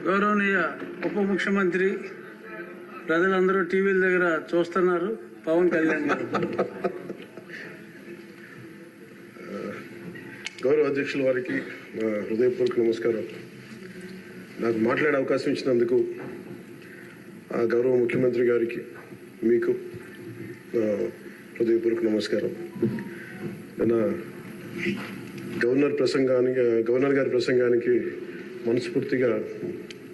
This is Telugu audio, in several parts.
గౌరవనీయ ఉప ముఖ్యమంత్రి ప్రజలందరూ టీవీల దగ్గర చూస్తున్నారు పవన్ కళ్యాణ్ గారు. గౌరవ అధ్యక్షుల వారికి హృదయపూర్వక నమస్కారం. నాకు మాట్లాడే అవకాశం ఇచ్చినందుకు గౌరవ ముఖ్యమంత్రి గారికి మీకు హృదయపూర్వక నమస్కారం. నిన్న గవర్నర్ గారి ప్రసంగానికి మనస్ఫూర్తిగా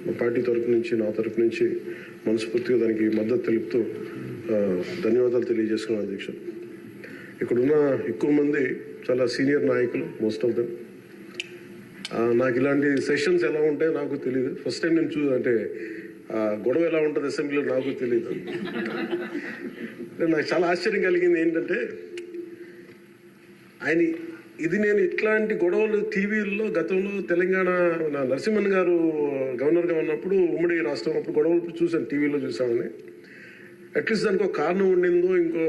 మా పార్టీ తరఫు నుంచి నా తరఫు నుంచి మనస్ఫూర్తిగా దానికి మద్దతు తెలుపుతూ ధన్యవాదాలు తెలియజేసుకున్నాను అధ్యక్ష. ఇక్కడున్న ఎక్కువ మంది చాలా సీనియర్ నాయకులు, మోస్ట్ ఆఫ్ దెమ్. నాకు ఇలాంటి సెషన్స్ ఎలా ఉంటాయో నాకు తెలియదు. ఫస్ట్ టైం నేను అంటే గొడవ ఎలా ఉంటుంది అసెంబ్లీలో నాకు తెలియదు. నాకు చాలా ఆశ్చర్యం కలిగింది ఏంటంటే నేను ఇట్లాంటి గొడవలు టీవీల్లో గతంలో తెలంగాణ నరసింహన్ గారు గవర్నర్గా ఉన్నప్పుడు ఉమ్మడి రాష్ట్రం అప్పుడు గొడవలు చూశాను, టీవీలో చూసామని. అట్లీస్ట్ దానికి ఒక కారణం ఉండిందో ఇంకో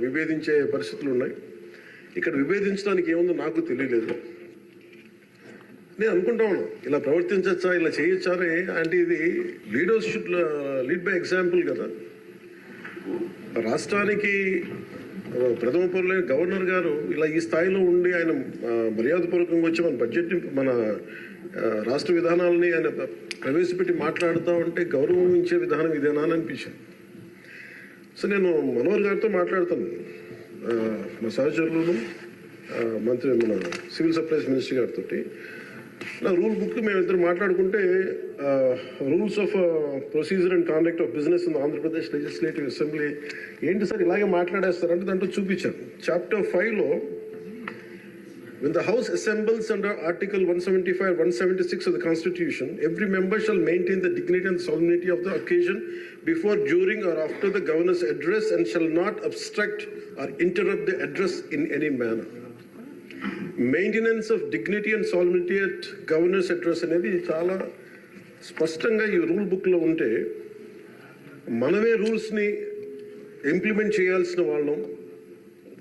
విభేదించే పరిస్థితులు ఉన్నాయి. ఇక్కడ విభేదించడానికి ఏముందో నాకు తెలియలేదు. నేను అనుకుంటా ఉన్నాను ఇలా ప్రవర్తించచ్చా, ఇలా చేయొచ్చా అంటే ఇది leaders should lead by example కదా. రాష్ట్రానికి ప్రథమ పౌరులైన గవర్నర్ గారు ఇలా ఈ స్థాయిలో ఉండి ఆయన మర్యాదపూర్వకంగా వచ్చి మన బడ్జెట్ మన రాష్ట్ర విధానాలని ఆయన ప్రవేశపెట్టి మాట్లాడుతూ ఉంటే గౌరవించే విధానం ఇదేనా అని అనిపించింది. సో నేను మనోహర్ గారితో మాట్లాడుతాను, మా సహచరులను మన సివిల్ సప్లైస్ మినిస్టర్ గారితో. నా రూల్ బుక్ మేమిద్దరు మాట్లాడుకుంటే rules of procedure and conduct of business in Andhra Pradesh legislative assembly ఏంటి సార్ ఇలాగే మాట్లాడేస్తారంటే దాంట్లో చూపించాను. Chapter 5లో when the House assembles under Article 175, 176 of the Constitution, every member shall maintain the dignity and solemnity of the occasion before, during or after the governor's address and shall not obstruct or interrupt the address in any manner. Maintenance of dignity and solidity at governors address అనేది చాలా స్పష్టంగా ఈ రూల్ బుక్లో ఉంటే మనమే రూల్స్ని ఇంప్లిమెంట్ చేయాల్సిన వాళ్ళం.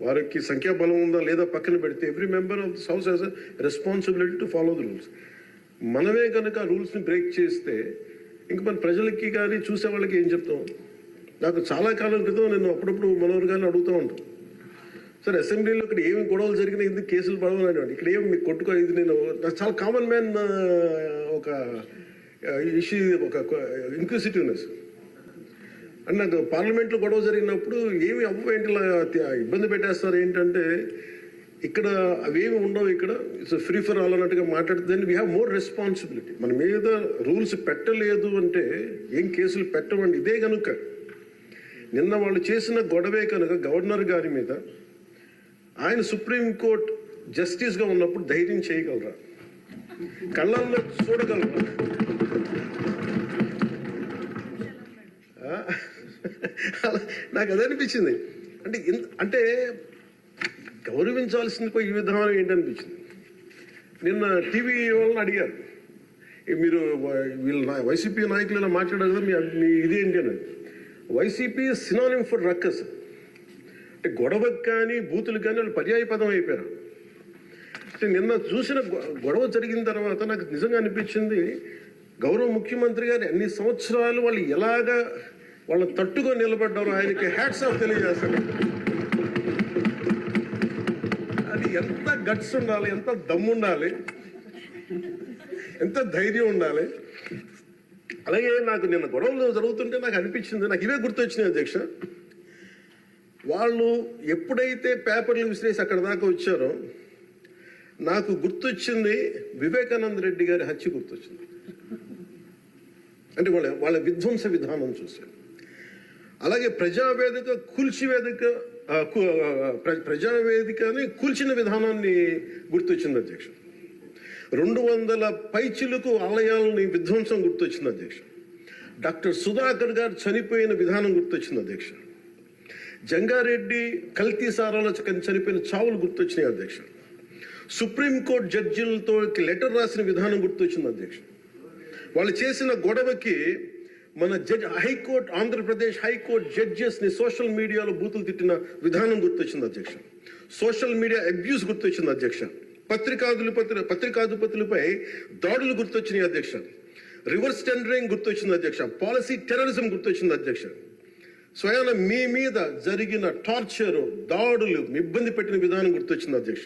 వారికి సంఖ్యాబలం ఉందా లేదా పక్కన పెడితే every member of this house has a responsibility to follow the rules. మనమే కనుక రూల్స్ని బ్రేక్ చేస్తే ఇంక మన ప్రజలకి కానీ చూసే వాళ్ళకి ఏం చెప్తాం. నాకు చాలా కాలం క్రితం నేను అప్పుడప్పుడు మనోహర్ గారిని అడుగుతూ ఉంటాను, సార్ అసెంబ్లీలో ఇక్కడ ఏమి గొడవలు జరిగినా ఎందుకు కేసులు పడవని, ఇక్కడ ఏమి మీకు కొట్టుకో. ఇది నేను నాకు చాలా కామన్ మ్యాన్ ఒక ఇష్యూ, ఒక ఇంక్విజిటివ్నెస్. అండ్ నాకు పార్లమెంట్లో గొడవ జరిగినప్పుడు ఏమి అవ్వేంటి ఇబ్బంది పెట్టేస్తారు ఏంటంటే ఇక్కడ అవేమి ఉండవు, ఇక్కడ ఇట్స్ ఫ్రీ ఫర్ ఆల్ అన్నట్టుగా మాట్లాడితే వీ హ్యావ్ మోర్ రెస్పాన్సిబిలిటీ. మన మీద రూల్స్ పెట్టలేదు అంటే ఏం కేసులు పెట్టమండి. ఇదే కనుక నిన్న వాళ్ళు చేసిన గొడవే కనుక గవర్నర్ గారి మీద ఆయన సుప్రీంకోర్టు జస్టిస్గా ఉన్నప్పుడు ధైర్యం చేయగలరా, కళ్ళల్లో చూడగలరా? నాకు అదే అనిపించింది. అంటే గౌరవించాల్సింది ఈ విధానం ఏంటనిపించింది. నిన్న టీవీ వాళ్ళని అడిగారు, మీరు వైసీపీ నాయకులు ఇలా మాట్లాడారు కదా, మీ ఇదేంటి అని. YCP synonym for ruckus. అంటే గొడవకు కానీ బూతులకు కానీ వాళ్ళు పర్యాయ పదం అయిపోయారు. అంటే నిన్న చూసిన గొడవ జరిగిన తర్వాత నాకు నిజంగా అనిపించింది, గౌరవ ముఖ్యమంత్రి గారు అన్ని సంవత్సరాలు వాళ్ళు ఎలాగా వాళ్ళని తట్టుకొని నిలబడ్డారు, ఆయనకి హ్యాట్స్ ఆఫ్ తెలియజేస్తారు. అది ఎంత గట్స్ ఉండాలి, ఎంత దమ్ము ఉండాలి, ఎంత ధైర్యం ఉండాలి. అలాగే నాకు నిన్న గొడవలు జరుగుతుంటే నాకు అనిపించింది, నాకు ఇవే గుర్తొచ్చినాయి అధ్యక్ష. వాళ్ళు ఎప్పుడైతే పేపర్లు విసిరేసి అక్కడ దాకా వచ్చారో నాకు గుర్తొచ్చింది వివేకానంద రెడ్డి గారి హత్య గుర్తొచ్చింది. అంటే వాళ్ళ విధ్వంస విధానం చూశాను. అలాగే ప్రజావేదికని కూల్చిన విధానాన్ని గుర్తొచ్చింది అధ్యక్ష. 200 పైచిలకు ఆలయాలని విధ్వంసం గుర్తొచ్చింది అధ్యక్ష. డాక్టర్ సుధాకర్ గారు చనిపోయిన విధానం గుర్తొచ్చింది అధ్యక్ష. జంగారెడ్డి కల్తీ సారాలో చనిపోయిన చావులు గుర్తొచ్చినాయి అధ్యక్ష. సుప్రీంకోర్టు జడ్జిలతో లెటర్ రాసిన విధానం గుర్తొచ్చింది అధ్యక్ష. వాళ్ళు చేసిన గొడవకి మన హైకోర్టు, ఆంధ్రప్రదేశ్ హైకోర్టు జడ్జెస్ని సోషల్ మీడియాలో బూతులు తిట్టిన విధానం గుర్తొచ్చింది అధ్యక్ష. సోషల్ మీడియా అబ్యూస్ గుర్తొచ్చింది అధ్యక్ష. పత్రికాధిపతులపై దాడులు గుర్తొచ్చినాయి అధ్యక్ష. రివర్స్ టెండరింగ్ గుర్తొచ్చింది అధ్యక్ష, పాలసీ టెర్రరిజం గుర్తొచ్చింది అధ్యక్ష. స్వయాన మీ మీద జరిగిన టార్చరు, దాడులు, ఇబ్బంది పెట్టిన విధానం గుర్తొచ్చింది అధ్యక్ష.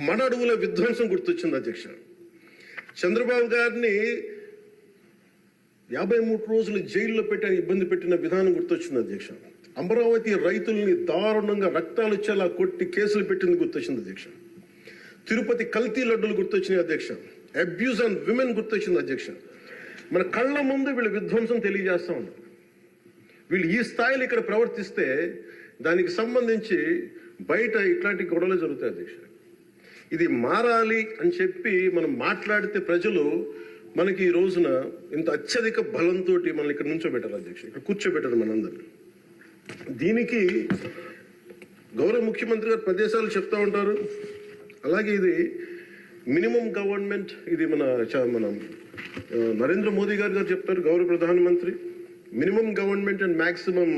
మన అడవుల విధ్వంసం గుర్తొచ్చింది అధ్యక్ష. చంద్రబాబు గారిని 53 రోజులు జైల్లో పెట్టి ఇబ్బంది పెట్టిన విధానం గుర్తొచ్చింది అధ్యక్ష. అమరావతి రైతుల్ని దారుణంగా రక్తాలు వచ్చేలా కొట్టి కేసులు పెట్టింది గుర్తొచ్చింది అధ్యక్ష. తిరుపతి కల్తీ లడ్డులు గుర్తొచ్చినాయి అధ్యక్ష. అబ్యూజ్ ఆన్ విమెన్ గుర్తొచ్చింది అధ్యక్ష. మన కళ్ళ ముందు వీళ్ళు విధ్వంసం తెలియజేస్తా ఉన్నారు. వీళ్ళు ఈ స్థాయిలో ఇక్కడ ప్రవర్తిస్తే దానికి సంబంధించి బయట ఇట్లాంటి గొడవలు జరుగుతాయి అధ్యక్ష. ఇది మారాలి అని చెప్పి మనం మాట్లాడితే ప్రజలు మనకి ఈ రోజున ఇంత అత్యధిక బలంతో మనల్ని ఇక్కడ నుంచోబెట్టారు అధ్యక్ష, ఇక్కడ కూర్చోబెట్టారు మనందరినీ. దీనికి గౌరవ ముఖ్యమంత్రి గారు ప్రదేశాలు చెప్తా ఉంటారు. అలాగే ఇది మినిమం గవర్నమెంట్, ఇది మన నరేంద్ర మోదీ గారు చెప్తారు, గౌరవ ప్రధానమంత్రి, minimum government and maximum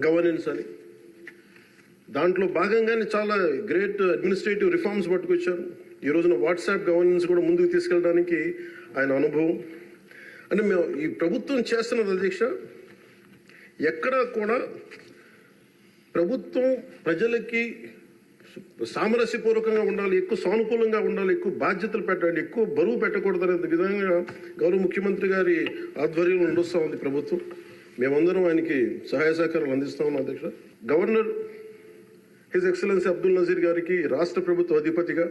governance అని. దాంట్లో భాగంగానే చాలా గ్రేట్ అడ్మినిస్ట్రేటివ్ రిఫార్మ్స్ పట్టుకొచ్చారు. ఈ రోజున వాట్సాప్ గవర్నెన్స్ కూడా ముందుకు తీసుకెళ్ళడానికి ఆయన అనుభవం. అంటే మేము ఈ ప్రభుత్వం చేస్తున్నది అధ్యక్ష, ఎక్కడా కూడా ప్రభుత్వం ప్రజలకి సామరస్యపూర్వకంగా ఉండాలి, ఎక్కువ సానుకూలంగా ఉండాలి, ఎక్కువ బాధ్యతలు పెట్టాలి, ఎక్కువ బరువు పెట్టకూడదు అనే విధంగా గౌరవ ముఖ్యమంత్రి గారి ఆధ్వర్యంలో నడుస్తూ ఉంది ప్రభుత్వం. మేమందరం ఆయనకి సహాయ సహకారాలు అందిస్తా ఉన్నాం అధ్యక్ష. Governor his excellency Abdul Nazeer గారికి రాష్ట్ర ప్రభుత్వ అధిపతిగా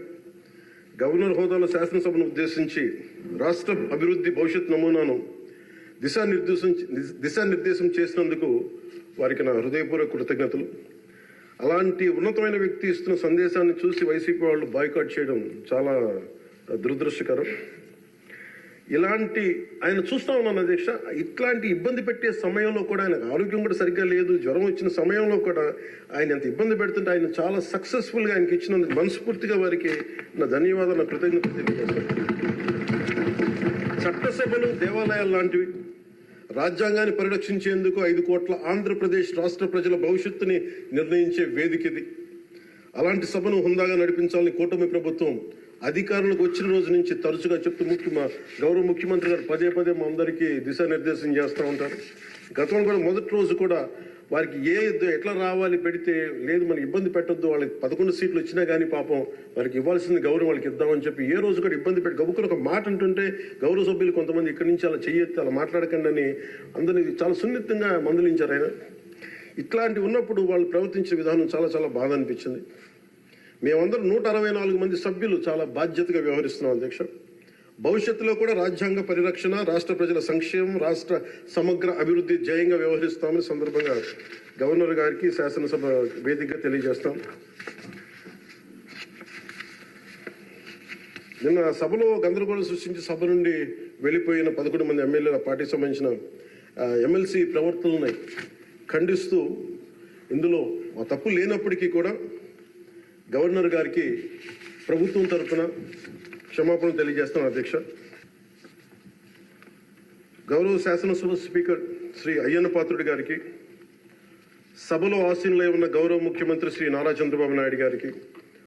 గవర్నర్ హోదాలో శాసనసభను ఉద్దేశించి రాష్ట్ర అభివృద్ధి భవిష్యత్ నమూనాను దిశానిర్దేశం చేసినందుకు వారికి నా హృదయపూర్వక కృతజ్ఞతలు. అలాంటి ఉన్నతమైన వ్యక్తి ఇస్తున్న సందేశాన్ని చూసి వైసీపీ వాళ్ళు బాయ్కాట్ చేయడం చాలా దురదృష్టకరం. ఇలాంటి ఆయన చూస్తా ఉన్నాను అధ్యక్ష. ఇట్లాంటి ఇబ్బంది పెట్టే సమయంలో కూడా ఆయన ఆరోగ్యం కూడా సరిగ్గా లేదు, జ్వరం వచ్చిన సమయంలో కూడా ఆయన ఎంత ఇబ్బంది పెడుతుంటే ఆయన చాలా సక్సెస్ఫుల్గా ఆయనకి ఇచ్చినందుకు మనస్ఫూర్తిగా వారికి నా ధన్యవాదాలు, నా కృతజ్ఞతలు తెలియజేస్తాను. చట్టసభలు దేవాలయాలు లాంటివి రాజ్యాంగాన్ని పరిరక్షించేందుకు 5 కోట్ల ఆంధ్రప్రదేశ్ రాష్ట్ర ప్రజల భవిష్యత్తుని నిర్ణయించే వేదిక ఇది. అలాంటి సభను హుందాగా నడిపించాలని కూటమి ప్రభుత్వం అధికారులకు వచ్చిన రోజు నుంచి తరచుగా చెప్తూ గౌరవ ముఖ్యమంత్రి గారు పదే మా అందరికీ దిశానిర్దేశం చేస్తూ ఉంటారు. గతంలో కూడా మొదటి రోజు కూడా వారికి ఎట్లా రావాలి పెడితే లేదు మనం ఇబ్బంది పెట్టొద్దు, వాళ్ళకి 11 సీట్లు వచ్చినా కానీ పాపం వారికి ఇవ్వాల్సిన గౌరవం వాళ్ళకి ఇద్దామని చెప్పి ఏ రోజు కూడా ఇబ్బంది పెట్టి గబుక్కులు ఒక మాట అంటుంటే గౌరవ సభ్యులు కొంతమంది ఇక్కడి నుంచి అలా చెయ్యొద్దు, అలా మాట్లాడకండి అని అందరినీ చాలా సున్నితంగా మందలించారు ఆయన. ఇట్లాంటి ఉన్నప్పుడు వాళ్ళు ప్రవర్తించే విధానం చాలా బాధ అనిపించింది. మేమందరం 164 మంది సభ్యులు చాలా బాధ్యతగా వ్యవహరిస్తున్నాం అధ్యక్ష. భవిష్యత్తులో కూడా రాజ్యాంగ పరిరక్షణ, రాష్ట్ర ప్రజల సంక్షేమం, రాష్ట్ర సమగ్ర అభివృద్ధి ధ్యేయంగా వ్యవహరిస్తామని సందర్భంగా గవర్నర్ గారికి శాసనసభ వేదికగా తెలియజేస్తాం. నిన్న సభలో గందరగోళం సృష్టించి సభ నుండి వెళ్ళిపోయిన 11 మంది ఎమ్మెల్యేల పార్టీకి సంబంధించిన ఎమ్మెల్సీ ప్రవర్తనల్ని ఖండిస్తూ ఇందులో ఆ తప్పు లేనప్పటికీ కూడా గవర్నర్ గారికి ప్రభుత్వం తరఫున క్షమాపణ తెలియజేస్తాను అధ్యక్ష. గౌరవ శాసనసభ స్పీకర్ శ్రీ అయ్యన్న పాత్రుడి గారికి, సభలో ఆసీనులై ఉన్న గౌరవ ముఖ్యమంత్రి శ్రీ నారా చంద్రబాబు నాయుడు గారికి,